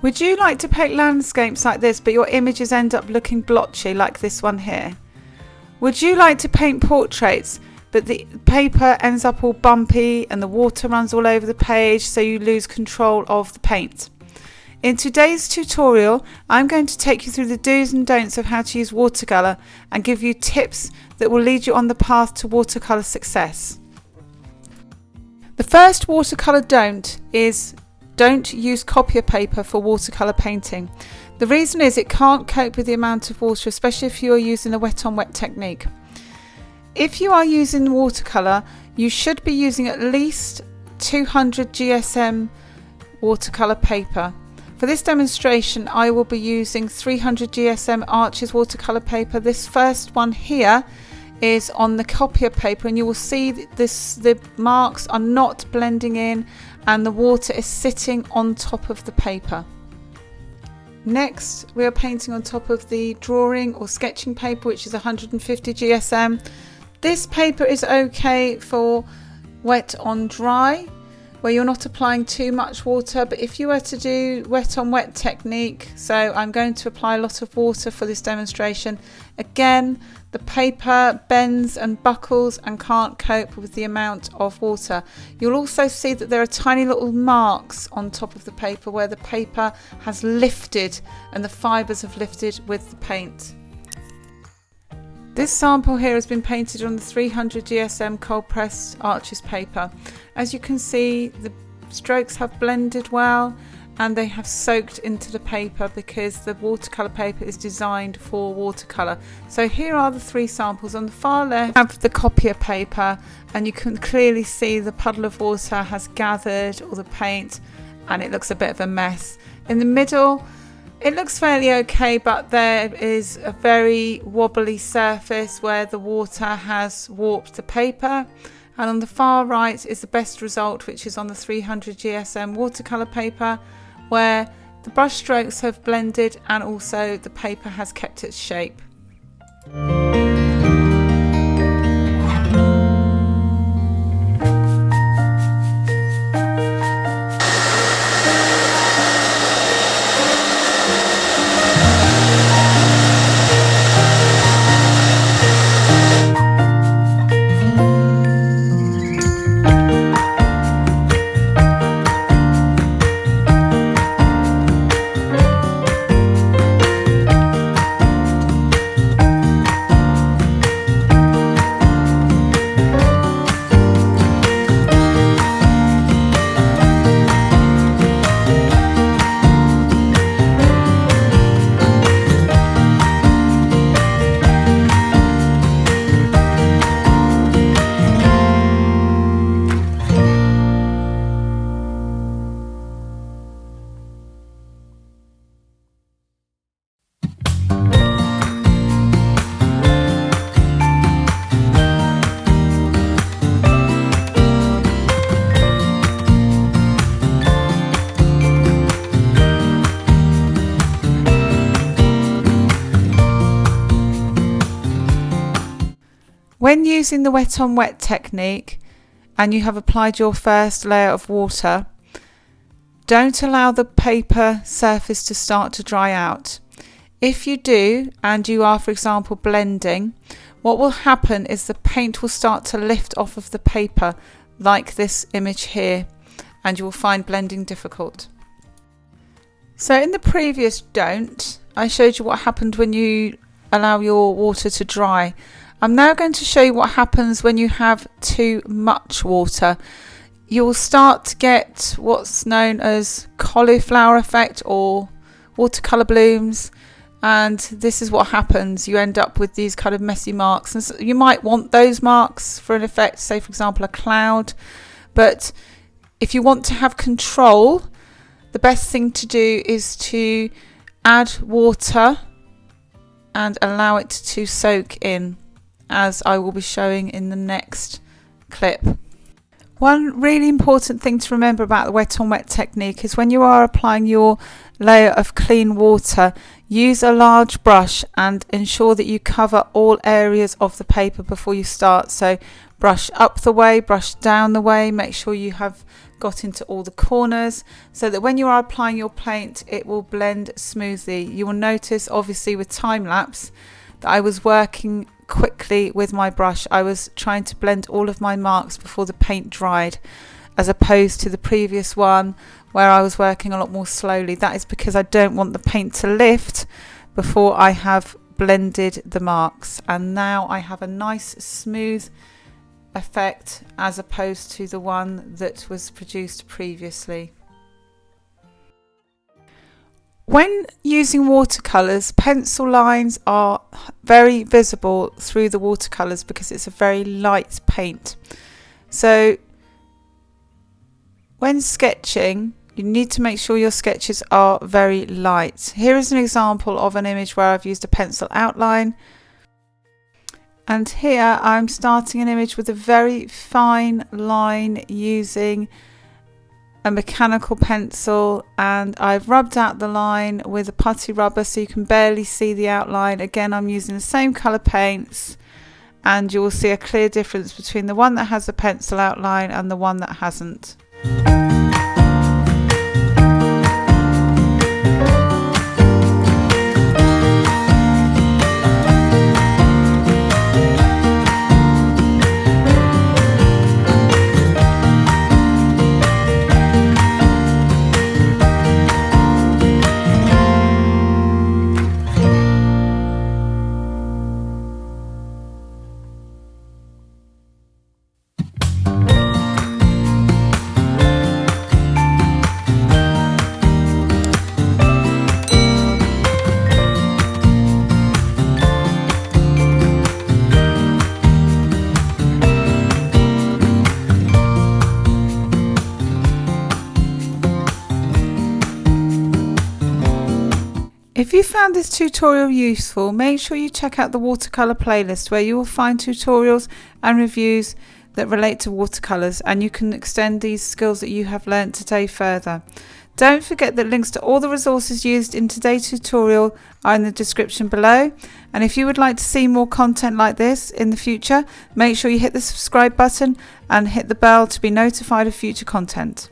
Would you like to paint landscapes like this, but your images end up looking blotchy like this one here? Would you like to paint portraits, but the paper ends up all bumpy and the water runs all over the page, so you lose control of the paint? In today's tutorial, I'm going to take you through the do's and don'ts of how to use watercolour and give you tips that will lead you on the path to watercolour success. The first watercolour don't is don't use copier paper for watercolour painting. The reason is it can't cope with the amount of water, especially if you are using a wet on wet technique. If you are using watercolour, you should be using at least 200 GSM watercolour paper. For this demonstration, I will be using 300 GSM Arches watercolour paper. This first one here is on the copier paper, and you will see the marks are not blending in and the water is sitting on top of the paper. Next, we are painting on top of the drawing or sketching paper, which is 150 GSM. This paper is okay for wet on dry, where you're not applying too much water, but if you were to do wet on wet technique, so I'm going to apply a lot of water for this demonstration, again the paper bends and buckles and can't cope with the amount of water. You'll also see that there are tiny little marks on top of the paper where the paper has lifted and the fibres have lifted with the paint. This sample here has been painted on the 300 GSM cold pressed Arches paper. As you can see, the strokes have blended well and they have soaked into the paper because the watercolour paper is designed for watercolour. So here are the three samples. On the far left, I have the copier paper, and you can clearly see the puddle of water has gathered all the paint and it looks a bit of a mess. In the middle, it looks fairly okay, but there is a very wobbly surface where the water has warped the paper. And on the far right is the best result, which is on the 300 GSM watercolour paper, where the brush strokes have blended and also the paper has kept its shape. When using the wet on wet technique and you have applied your first layer of water, don't allow the paper surface to start to dry out. If you do, and you are, for example, blending, what will happen is the paint will start to lift off of the paper like this image here, and you will find blending difficult. So in the previous don't, I showed you what happened when you allow your water to dry. I'm now going to show you what happens when you have too much water. You'll start to get what's known as cauliflower effect or watercolour blooms, and this is what happens. You end up with these kind of messy marks, and so you might want those marks for an effect, say for example a cloud, but if you want to have control, the best thing to do is to add water and allow it to soak in, as I will be showing in the next clip. One really important thing to remember about the wet on wet technique is when you are applying your layer of clean water, use a large brush and ensure that you cover all areas of the paper before you start. So brush up the way, brush down the way. Make sure you have got into all the corners so that when you are applying your paint it will blend smoothly. You will notice obviously with time lapse that I was working quickly with my brush. I was trying to blend all of my marks before the paint dried, as opposed to the previous one where I was working a lot more slowly. That is because I don't want the paint to lift before I have blended the marks. And now I have a nice smooth effect as opposed to the one that was produced previously. When using watercolours, pencil lines are very visible through the watercolours because it's a very light paint. So when sketching, you need to make sure your sketches are very light. Here is an example of an image where I've used a pencil outline. And here I'm starting an image with a very fine line using a mechanical pencil, and I've rubbed out the line with a putty rubber so you can barely see the outline. Again, I'm using the same colour paints, and you will see a clear difference between the one that has a pencil outline and the one that hasn't. If you found this tutorial useful, make sure you check out the watercolour playlist where you will find tutorials and reviews that relate to watercolours, and you can extend these skills that you have learnt today further. Don't forget that links to all the resources used in today's tutorial are in the description below, and if you would like to see more content like this in the future, make sure you hit the subscribe button and hit the bell to be notified of future content.